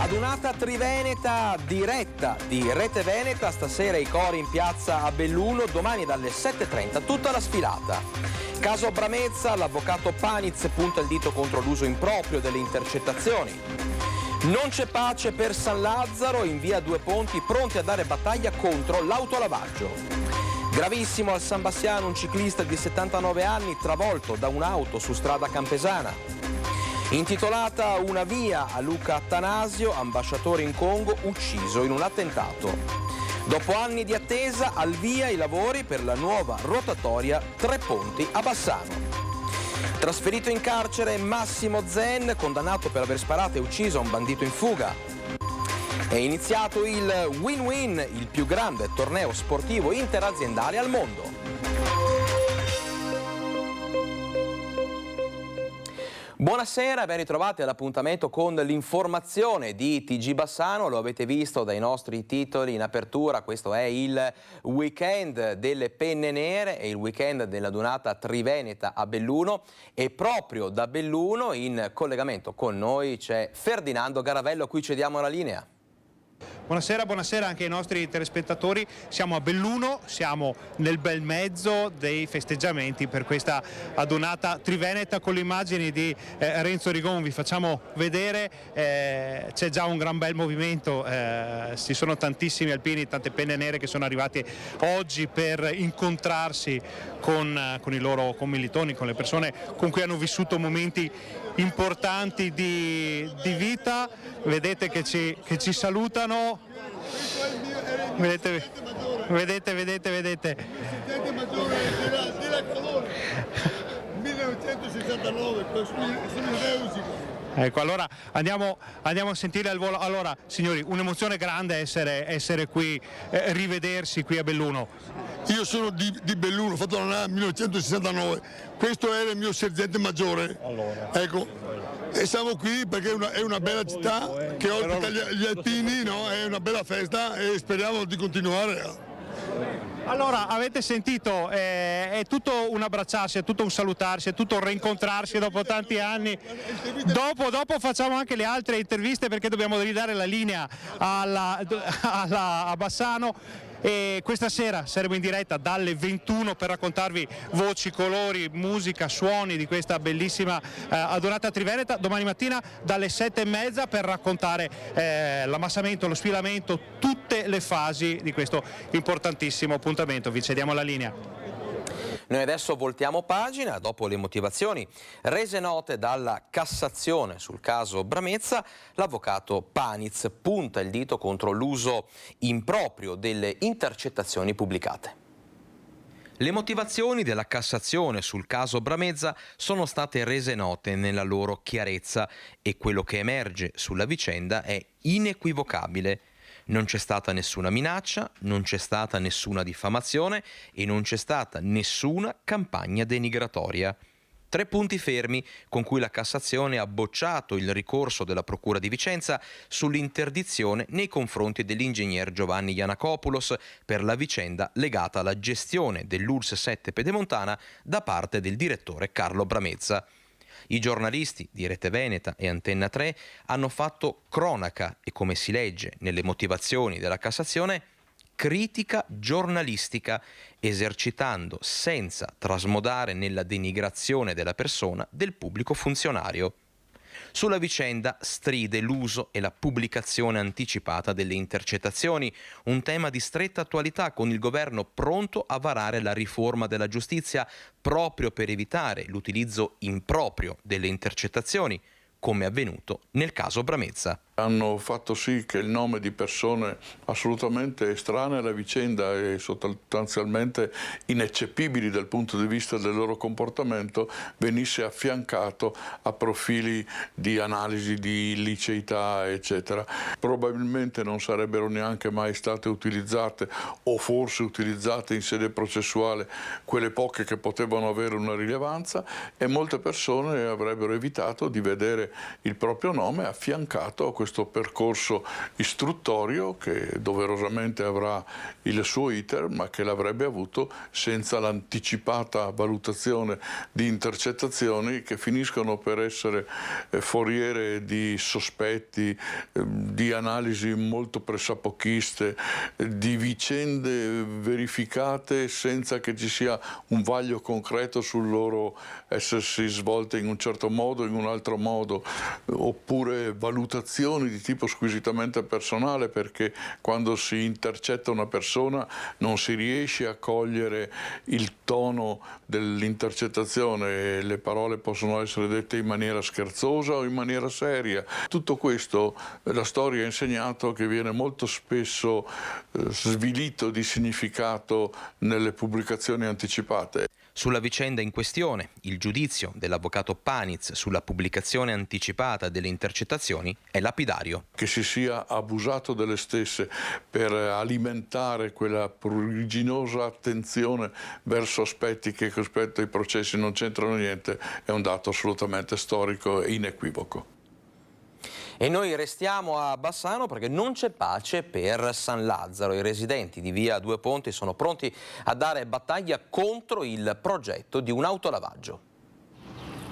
Adunata triveneta diretta di Rete Veneta, stasera i cori in piazza a Belluno, domani dalle 7:30 tutta la sfilata. Caso Bramezza, l'avvocato Paniz punta il dito contro l'uso improprio delle intercettazioni. Non c'è pace per San Lazzaro, in via Due Ponti pronti a dare battaglia contro l'autolavaggio. Gravissimo al San Bassiano un ciclista di 79 anni travolto da un'auto su strada campesana. Intitolata Una via a Luca Attanasio, ambasciatore in Congo, ucciso in un attentato. Dopo anni di attesa, al via i lavori per la nuova rotatoria Tre Ponti a Bassano. Trasferito in carcere Massimo Zen, condannato per aver sparato e ucciso un bandito in fuga. È iniziato il Win-Win, il più grande torneo sportivo interaziendale al mondo. Buonasera, ben ritrovati all'appuntamento con l'informazione di TG Bassano. Lo avete visto dai nostri titoli in apertura, questo è il weekend delle penne nere e il weekend della Adunata Triveneta a Belluno, e proprio da Belluno in collegamento con noi c'è Ferdinando Garavello, a cui cediamo la linea. Buonasera, buonasera anche ai nostri telespettatori. Siamo a Belluno, siamo nel bel mezzo dei festeggiamenti per questa adunata triveneta con le immagini di Renzo Rigon. Vi facciamo vedere, c'è già un gran bel movimento, ci sono tantissimi alpini, tante penne nere che sono arrivati oggi per incontrarsi con i loro commilitoni, con le persone con cui hanno vissuto momenti importanti di vita. Vedete che ci salutano. Vedete. Presidente maggiore della Colonna 1969, sono musico. Ecco, allora andiamo a sentire al volo. Allora, signori, un'emozione grande essere qui, rivedersi qui a Belluno. Io sono di Belluno, ho fatto la nel 1969, questo era il mio sergente maggiore. Allora. Ecco. E siamo qui perché è una bella città che ospita gli alpini, no? È una bella festa e speriamo di continuare. Allora, avete sentito, è tutto un abbracciarsi, è tutto un salutarsi, è tutto un rincontrarsi dopo tanti anni. Dopo facciamo anche le altre interviste perché dobbiamo ridare la linea a Bassano. E questa sera saremo in diretta dalle 21 per raccontarvi voci, colori, musica, suoni di questa bellissima adunata triveneta. Domani mattina dalle 7:30 per raccontare l'ammassamento, lo sfilamento, tutte le fasi di questo importantissimo appuntamento. Vi cediamo la linea. Noi adesso voltiamo pagina. Dopo le motivazioni rese note dalla Cassazione sul caso Bramezza, l'avvocato Paniz punta il dito contro l'uso improprio delle intercettazioni pubblicate. Le motivazioni della Cassazione sul caso Bramezza sono state rese note nella loro chiarezza e quello che emerge sulla vicenda è inequivocabile. Non c'è stata nessuna minaccia, non c'è stata nessuna diffamazione e non c'è stata nessuna campagna denigratoria. 3 punti fermi con cui la Cassazione ha bocciato il ricorso della Procura di Vicenza sull'interdizione nei confronti dell'ingegner Giovanni Iannakopoulos per la vicenda legata alla gestione dell'ULSS 7 Pedemontana da parte del direttore Carlo Bramezza. I giornalisti di Rete Veneta e Antenna 3 hanno fatto cronaca e, come si legge nelle motivazioni della Cassazione, critica giornalistica, esercitando senza trasmodare nella denigrazione della persona del pubblico funzionario. Sulla vicenda stride l'uso e la pubblicazione anticipata delle intercettazioni, un tema di stretta attualità con il governo pronto a varare la riforma della giustizia proprio per evitare l'utilizzo improprio delle intercettazioni, come avvenuto nel caso Bramezza. Hanno fatto sì che il nome di persone assolutamente estranee alla vicenda e sostanzialmente ineccepibili dal punto di vista del loro comportamento venisse affiancato a profili di analisi di illiceità, eccetera. Probabilmente non sarebbero neanche mai state utilizzate, o forse utilizzate in sede processuale, quelle poche che potevano avere una rilevanza, e molte persone avrebbero evitato di vedere il proprio nome affiancato a questo percorso istruttorio che doverosamente avrà il suo iter, ma che l'avrebbe avuto senza l'anticipata valutazione di intercettazioni che finiscono per essere foriere di sospetti, di analisi molto pressapochiste, di vicende verificate senza che ci sia un vaglio concreto sul loro essersi svolte in un certo modo, in un altro modo, oppure valutazioni di tipo squisitamente personale, perché quando si intercetta una persona non si riesce a cogliere il tono dell'intercettazione, le parole possono essere dette in maniera scherzosa o in maniera seria. Tutto questo la storia ha insegnato che viene molto spesso svilito di significato nelle pubblicazioni anticipate. Sulla vicenda in questione, il giudizio dell'avvocato Paniz sulla pubblicazione anticipata delle intercettazioni è lapidario. Che si sia abusato delle stesse per alimentare quella pruriginosa attenzione verso aspetti che rispetto ai processi non c'entrano niente è un dato assolutamente storico e inequivoco. E noi restiamo a Bassano perché non c'è pace per San Lazzaro. I residenti di via Due Ponti sono pronti a dare battaglia contro il progetto di un autolavaggio.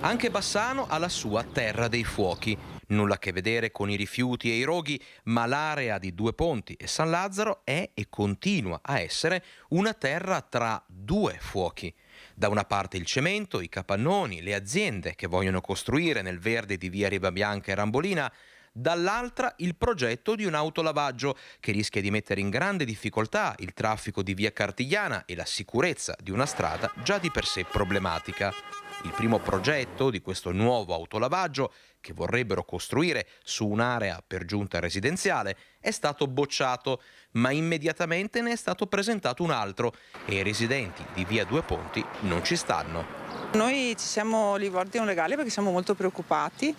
Anche Bassano ha la sua terra dei fuochi. Nulla a che vedere con i rifiuti e i roghi, ma l'area di Due Ponti e San Lazzaro è e continua a essere una terra tra due fuochi. Da una parte il cemento, i capannoni, le aziende che vogliono costruire nel verde di via Rivabianca e Rambolina, dall'altra il progetto di un autolavaggio che rischia di mettere in grande difficoltà il traffico di via Cartigliana e la sicurezza di una strada già di per sé problematica. Il primo progetto di questo nuovo autolavaggio, che vorrebbero costruire su un'area per giunta residenziale, è stato bocciato, ma immediatamente ne è stato presentato un altro e i residenti di via Due Ponti non ci stanno. Noi ci siamo rivolti a un legale perché siamo molto preoccupati,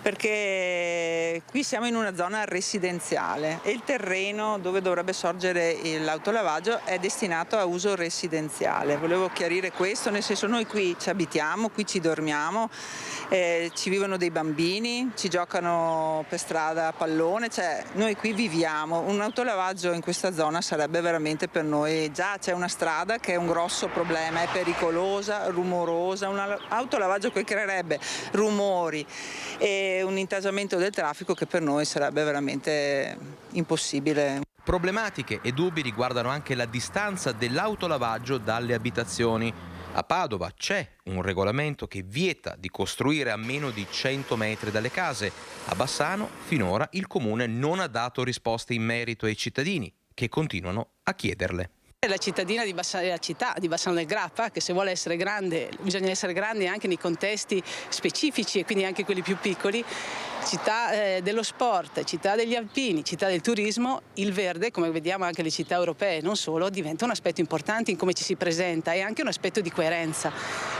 perché qui siamo in una zona residenziale e il terreno dove dovrebbe sorgere l'autolavaggio è destinato a uso residenziale. Volevo chiarire questo, nel senso noi qui ci abitiamo, qui ci dormiamo, ci vivono dei bambini, ci giocano per strada a pallone, cioè noi qui viviamo. Un autolavaggio in questa zona sarebbe veramente per noi, già c'è una strada che è un grosso problema, è pericolosa, rumorosa, un autolavaggio che creerebbe rumori e un intasamento del traffico che per noi sarebbe veramente impossibile. Problematiche e dubbi riguardano anche la distanza dell'autolavaggio dalle abitazioni. A Padova c'è un regolamento che vieta di costruire a meno di 100 metri dalle case. A Bassano finora il comune non ha dato risposte in merito ai cittadini che continuano a chiederle. La cittadina di Bassano, la città di Bassano del Grappa, che se vuole essere grande bisogna essere grandi anche nei contesti specifici e quindi anche quelli più piccoli, città dello sport, città degli alpini, città del turismo, il verde, come vediamo anche le città europee non solo, diventa un aspetto importante in come ci si presenta e anche un aspetto di coerenza.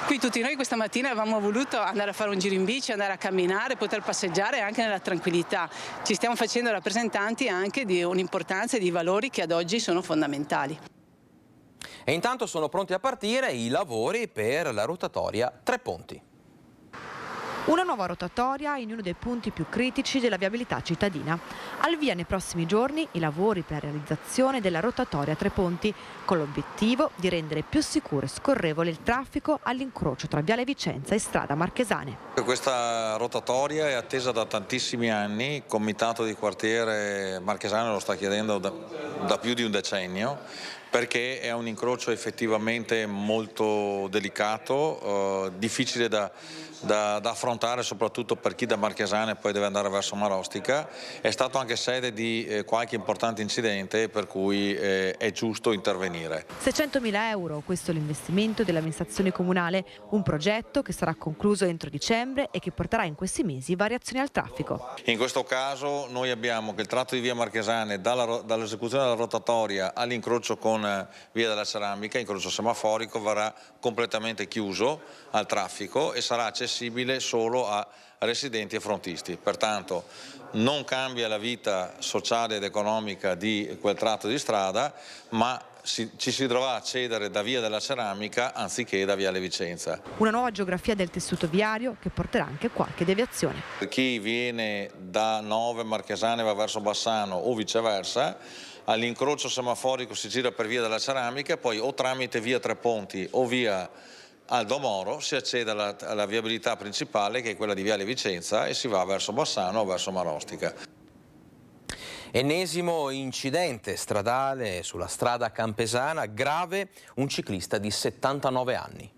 Qui tutti noi questa mattina avevamo voluto andare a fare un giro in bici, andare a camminare, poter passeggiare anche nella tranquillità. Ci stiamo facendo rappresentanti anche di un'importanza e di valori che ad oggi sono fondamentali. E intanto sono pronti a partire i lavori per la rotatoria Tre Ponti. Una nuova rotatoria in uno dei punti più critici della viabilità cittadina. Al via nei prossimi giorni i lavori per la realizzazione della rotatoria Tre Ponti, con l'obiettivo di rendere più sicuro e scorrevole il traffico all'incrocio tra Viale Vicenza e Strada Marchesane. Questa rotatoria è attesa da tantissimi anni, il Comitato di Quartiere Marchesano lo sta chiedendo da più di un decennio, perché è un incrocio effettivamente molto delicato, difficile da affrontare soprattutto per chi da Marchesane poi deve andare verso Marostica. È stato anche sede di qualche importante incidente per cui è giusto intervenire. 600.000 euro, questo è l'investimento dell'amministrazione comunale, un progetto che sarà concluso entro dicembre e che porterà in questi mesi variazioni al traffico. In questo caso noi abbiamo che il tratto di via Marchesane dall'esecuzione della rotatoria all'incrocio con via della Ceramica, incrocio semaforico, verrà completamente chiuso al traffico e sarà accessibile solo a residenti e frontisti. Pertanto non cambia la vita sociale ed economica di quel tratto di strada, ma ci si dovrà accedere da via della Ceramica anziché da viale Vicenza. Una nuova geografia del tessuto viario che porterà anche qualche deviazione. Per chi viene da Nove Marchesane e va verso Bassano o viceversa, all'incrocio semaforico si gira per via della Ceramica, poi o tramite via Tre Ponti o via Aldo Moro si accede alla viabilità principale, che è quella di viale Vicenza, e si va verso Bassano o verso Marostica. Ennesimo incidente stradale sulla strada campesana, grave un ciclista di 79 anni.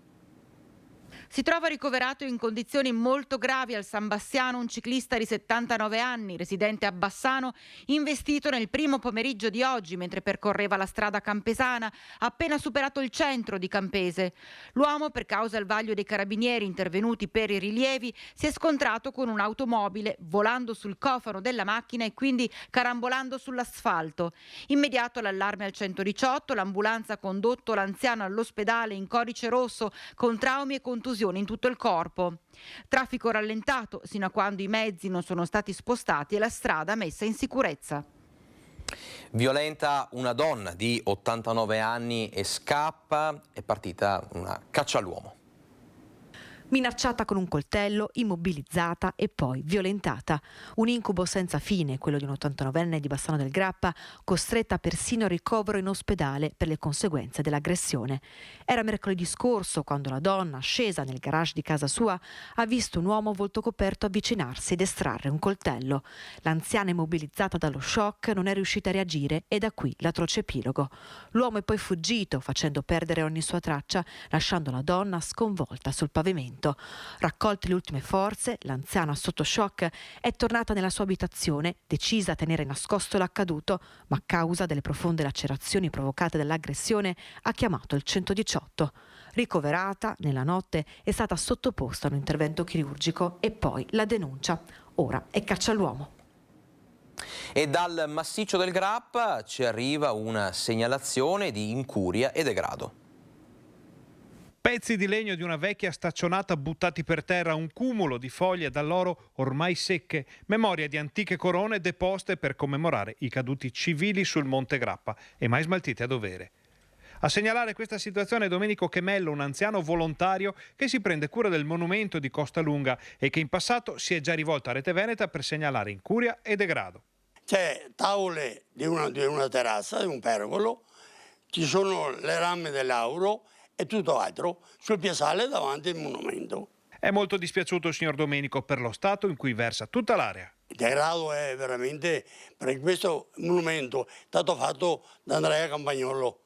Si trova ricoverato in condizioni molto gravi al San Bassiano un ciclista di 79 anni, residente a Bassano, investito nel primo pomeriggio di oggi mentre percorreva la strada campesana, appena superato il centro di Campese. L'uomo, per causa al vaglio dei carabinieri intervenuti per i rilievi, si è scontrato con un'automobile, volando sul cofano della macchina e quindi carambolando sull'asfalto. Immediato l'allarme al 118, l'ambulanza ha condotto l'anziano all'ospedale in codice rosso con traumi e contusioni in tutto il corpo. Traffico rallentato sino a quando i mezzi non sono stati spostati e la strada messa in sicurezza. Violenta una donna di 89 anni e scappa, è partita una caccia all'uomo. Minacciata con un coltello, immobilizzata e poi violentata. Un incubo senza fine, quello di un 89enne di Bassano del Grappa, costretta persino al ricovero in ospedale per le conseguenze dell'aggressione. Era mercoledì scorso quando la donna, scesa nel garage di casa sua, ha visto un uomo volto coperto avvicinarsi ed estrarre un coltello. L'anziana, immobilizzata dallo shock, non è riuscita a reagire e da qui l'atroce epilogo. L'uomo è poi fuggito, facendo perdere ogni sua traccia, lasciando la donna sconvolta sul pavimento. Raccolte le ultime forze, l'anziana sotto shock è tornata nella sua abitazione, decisa a tenere nascosto l'accaduto, ma a causa delle profonde lacerazioni provocate dall'aggressione ha chiamato il 118. Ricoverata, nella notte è stata sottoposta a un intervento chirurgico e poi la denuncia. Ora è caccia all'uomo. E dal massiccio del Grappa ci arriva una segnalazione di incuria e degrado. Pezzi di legno di una vecchia staccionata buttati per terra, un cumulo di foglie dall'oro ormai secche, memoria di antiche corone deposte per commemorare i caduti civili sul Monte Grappa e mai smaltite a dovere. A segnalare questa situazione Domenico Chemello, un anziano volontario che si prende cura del monumento di Costa Lunga e che in passato si è già rivolto a Rete Veneta per segnalare incuria e degrado. C'è tavole di una terrazza, di un pergolo, ci sono le rame dell'auro e tutto altro sul piazzale davanti al monumento. È molto dispiaciuto il signor Domenico per lo stato in cui versa tutta l'area. Il degrado è veramente, perché questo monumento è stato fatto da Andrea Campagnolo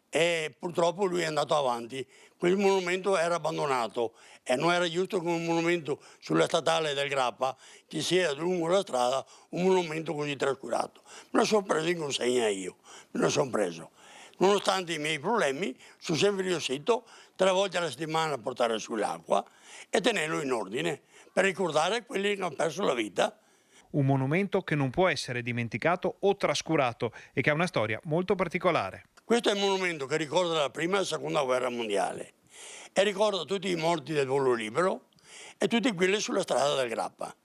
e purtroppo lui è andato avanti. Quel monumento era abbandonato e non era giusto che un monumento sulla statale del Grappa ci sia lungo la strada un monumento così trascurato. Me lo sono preso in consegna io, me lo sono preso. Nonostante i miei problemi, sono sempre riuscito 3 volte alla settimana a portare sull'acqua e tenerlo in ordine per ricordare quelli che hanno perso la vita. Un monumento che non può essere dimenticato o trascurato e che ha una storia molto particolare. Questo è il monumento che ricorda la prima e la seconda guerra mondiale e ricorda tutti i morti del volo libero e tutti quelli sulla strada del Grappa.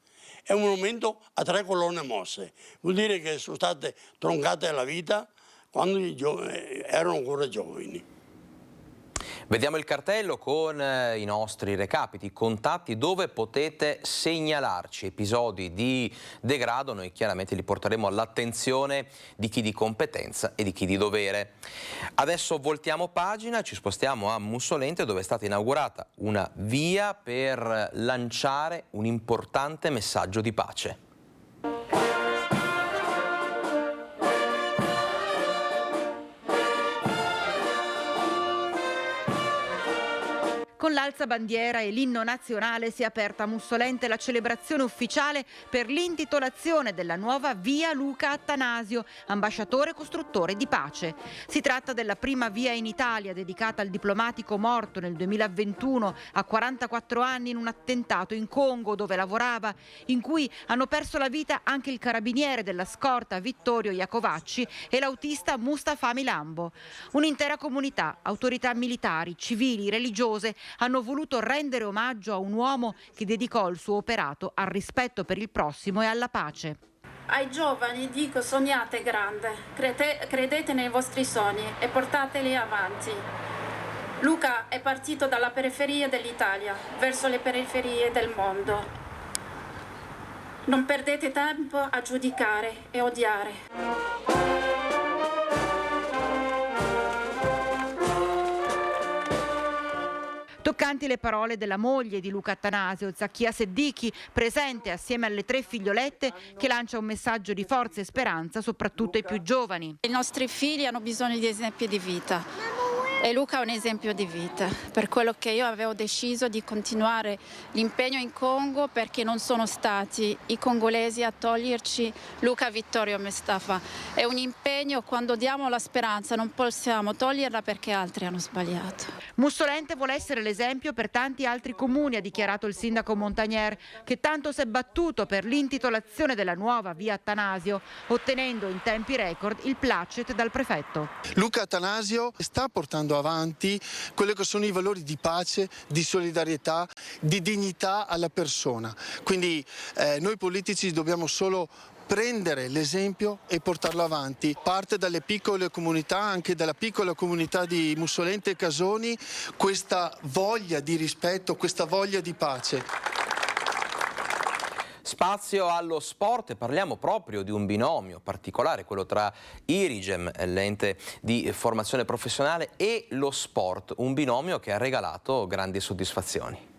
È un monumento a 3 colonne mosse, vuol dire che sono state troncate alla vita quando erano ancora giovani. Vediamo il cartello con i nostri recapiti, contatti dove potete segnalarci episodi di degrado. Noi chiaramente li porteremo all'attenzione di chi di competenza e di chi di dovere. Adesso voltiamo pagina, ci spostiamo a Mussolente dove è stata inaugurata una via per lanciare un importante messaggio di pace. Con l'alzabandiera e l'inno nazionale si è aperta a Mussolente la celebrazione ufficiale per l'intitolazione della nuova via Luca Attanasio, ambasciatore costruttore di pace. Si tratta della prima via in Italia dedicata al diplomatico morto nel 2021 a 44 anni in un attentato in Congo dove lavorava, in cui hanno perso la vita anche il carabiniere della scorta Vittorio Iacovacci e l'autista Mustafa Milambo. Un'intera comunità, autorità militari, civili, religiose hanno voluto rendere omaggio a un uomo che dedicò il suo operato al rispetto per il prossimo e alla pace. Ai giovani dico: sognate grande, credete nei vostri sogni e portateli avanti. Luca è partito dalla periferia dell'Italia verso le periferie del mondo. Non perdete tempo a giudicare e odiare. Toccanti le parole della moglie di Luca Attanasio, Zakia Seddichi, presente assieme alle 3 figliolette, che lancia un messaggio di forza e speranza soprattutto ai più giovani. I nostri figli hanno bisogno di esempi di vita. E Luca è un esempio di vita, per quello che io avevo deciso di continuare l'impegno in Congo, perché non sono stati i congolesi a toglierci Luca Vittorio Mustafa. È un impegno, quando diamo la speranza non possiamo toglierla perché altri hanno sbagliato. Mussolente vuole essere l'esempio per tanti altri comuni, ha dichiarato il sindaco Montagnier, che tanto si è battuto per l'intitolazione della nuova via Attanasio, ottenendo in tempi record il placet dal prefetto. Luca Attanasio sta portando avanti quelli che sono i valori di pace, di solidarietà, di dignità alla persona. Quindi noi politici dobbiamo solo prendere l'esempio e portarlo avanti. Parte dalle piccole comunità, anche dalla piccola comunità di Mussolente e Casoni, questa voglia di rispetto, questa voglia di pace. Spazio allo sport, parliamo proprio di un binomio particolare, quello tra Irigem, l'ente di formazione professionale, e lo sport, un binomio che ha regalato grandi soddisfazioni.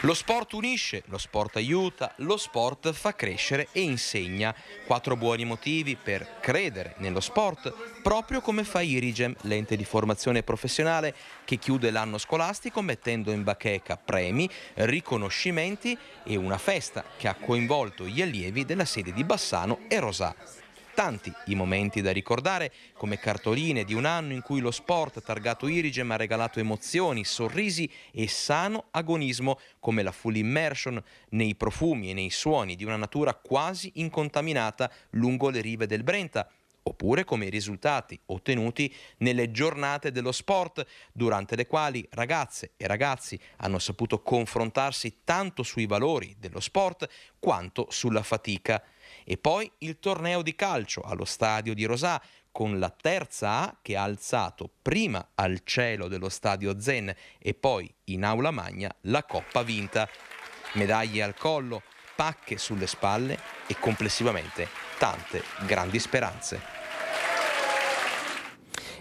Lo sport unisce, lo sport aiuta, lo sport fa crescere e insegna. 4 buoni motivi per credere nello sport, proprio come fa Irigem, l'ente di formazione professionale che chiude l'anno scolastico mettendo in bacheca premi, riconoscimenti e una festa che ha coinvolto gli allievi della sede di Bassano e Rosà. Tanti i momenti da ricordare, come cartoline di un anno in cui lo sport targato Irigem ha regalato emozioni, sorrisi e sano agonismo, come la full immersion nei profumi e nei suoni di una natura quasi incontaminata lungo le rive del Brenta, oppure come i risultati ottenuti nelle giornate dello sport, durante le quali ragazze e ragazzi hanno saputo confrontarsi tanto sui valori dello sport quanto sulla fatica. E poi il torneo di calcio allo stadio di Rosà, con la terza A che ha alzato prima al cielo dello stadio Zen e poi in aula magna la coppa vinta. Medaglie al collo, pacche sulle spalle e complessivamente tante grandi speranze.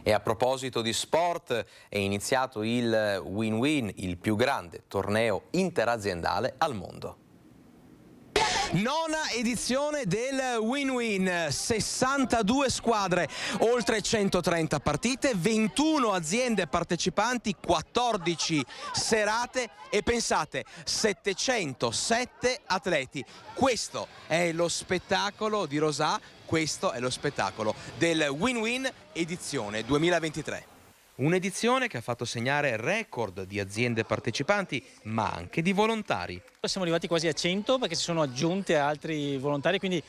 E a proposito di sport, è iniziato il Win-Win, il più grande torneo interaziendale al mondo. Nona edizione del Win-Win, 62 squadre, oltre 130 partite, 21 aziende partecipanti, 14 serate e pensate 707 atleti. Questo è lo spettacolo di Rosà, questo è lo spettacolo del Win-Win edizione 2023. Un'edizione che ha fatto segnare record di aziende partecipanti, ma anche di volontari. Siamo arrivati quasi a 100 perché si sono aggiunti altri volontari, quindi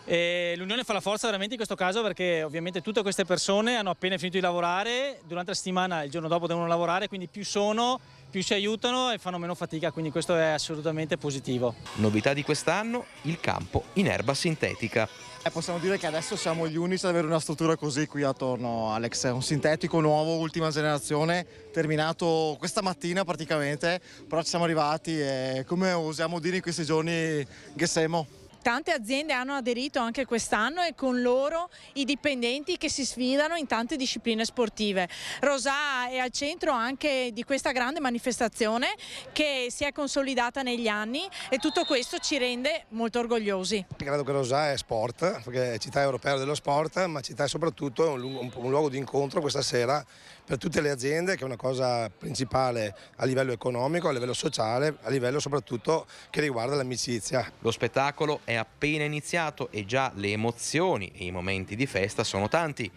l'unione fa la forza veramente in questo caso, perché ovviamente tutte queste persone hanno appena finito di lavorare, durante la settimana il giorno dopo devono lavorare, quindi più sono, più si aiutano e fanno meno fatica, quindi questo è assolutamente positivo. Novità di quest'anno, il campo in erba sintetica. Possiamo dire che adesso siamo gli unici ad avere una struttura così qui attorno, Alex. È un sintetico nuovo, ultima generazione, terminato questa mattina praticamente, però ci siamo arrivati e, come osiamo dire in questi giorni, che siamo. Tante aziende hanno aderito anche quest'anno e con loro i dipendenti che si sfidano in tante discipline sportive. Rosà è al centro anche di questa grande manifestazione che si è consolidata negli anni e tutto questo ci rende molto orgogliosi. Credo che Rosà è sport, perché è città europea dello sport, ma città è soprattutto un luogo di incontro questa sera per tutte le aziende, che è una cosa principale a livello economico, a livello sociale, a livello soprattutto che riguarda l'amicizia. Lo spettacolo è appena iniziato e già le emozioni e i momenti di festa sono tanti.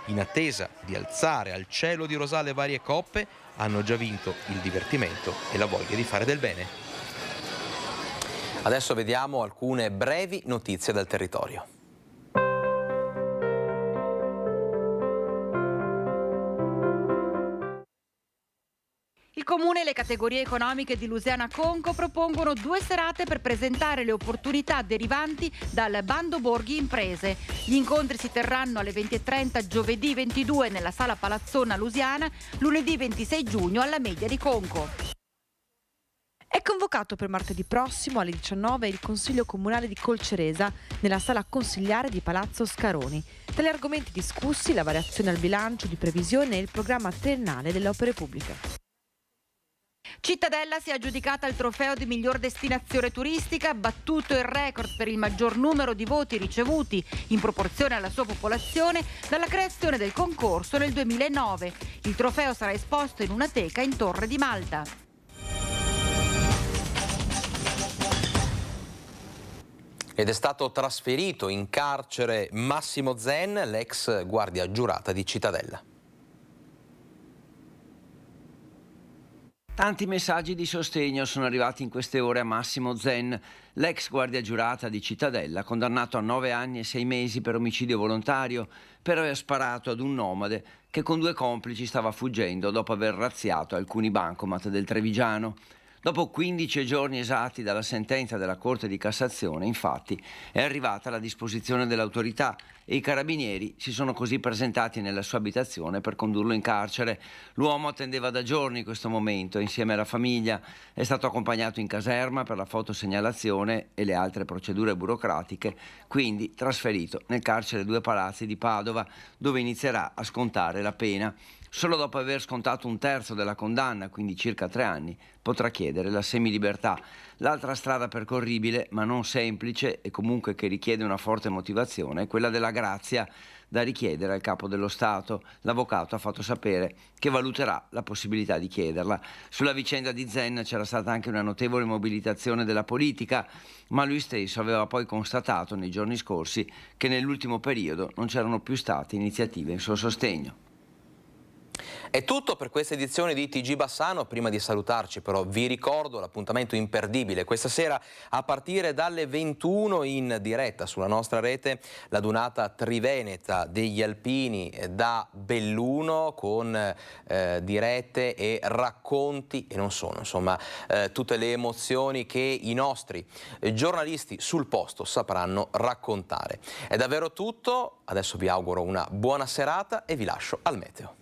In attesa di alzare al cielo di Rosà le varie coppe, hanno già vinto il divertimento e la voglia di fare del bene. Adesso vediamo alcune brevi notizie dal territorio. Il Comune e le categorie economiche di Lusiana Conco propongono 2 serate per presentare le opportunità derivanti dal bando Borghi Imprese. Gli incontri si terranno alle 20:30 giovedì 22 nella Sala Palazzona Lusiana, lunedì 26 giugno alla Media di Conco. È convocato per martedì prossimo alle 19 il Consiglio Comunale di Colceresa nella sala consigliare di Palazzo Scaroni. Tra gli argomenti discussi la variazione al bilancio di previsione e il programma triennale delle opere pubbliche. Cittadella si è aggiudicata il trofeo di miglior destinazione turistica, battuto il record per il maggior numero di voti ricevuti in proporzione alla sua popolazione dalla creazione del concorso nel 2009. Il trofeo sarà esposto in una teca in Torre di Malta. Ed è stato trasferito in carcere Massimo Zen, l'ex guardia giurata di Cittadella. Tanti messaggi di sostegno sono arrivati in queste ore a Massimo Zen, l'ex guardia giurata di Cittadella, condannato a 9 anni e 6 mesi per omicidio volontario per aver sparato ad un nomade che con 2 complici stava fuggendo dopo aver razziato alcuni bancomat del Trevigiano. Dopo 15 giorni esatti dalla sentenza della Corte di Cassazione, infatti, è arrivata la disposizione dell'autorità e i carabinieri si sono così presentati nella sua abitazione per condurlo in carcere. L'uomo attendeva da giorni questo momento insieme alla famiglia, è stato accompagnato in caserma per la fotosegnalazione e le altre procedure burocratiche, quindi trasferito nel carcere 2 Palazzi di Padova, dove inizierà a scontare la pena. Solo dopo aver scontato 1/3 della condanna, quindi circa 3 anni, potrà chiedere la semilibertà. L'altra strada percorribile, ma non semplice e comunque che richiede una forte motivazione, è quella della grazia da richiedere al capo dello Stato. L'avvocato ha fatto sapere che valuterà la possibilità di chiederla. Sulla vicenda di Zen c'era stata anche una notevole mobilitazione della politica, ma lui stesso aveva poi constatato nei giorni scorsi che nell'ultimo periodo non c'erano più state iniziative in suo sostegno. È tutto per questa edizione di TG Bassano. Prima di salutarci però vi ricordo l'appuntamento imperdibile questa sera a partire dalle 21 in diretta sulla nostra rete, la Dunata Triveneta degli Alpini da Belluno con dirette e racconti e non solo, insomma tutte le emozioni che i nostri giornalisti sul posto sapranno raccontare. È davvero tutto, adesso vi auguro una buona serata e vi lascio al meteo.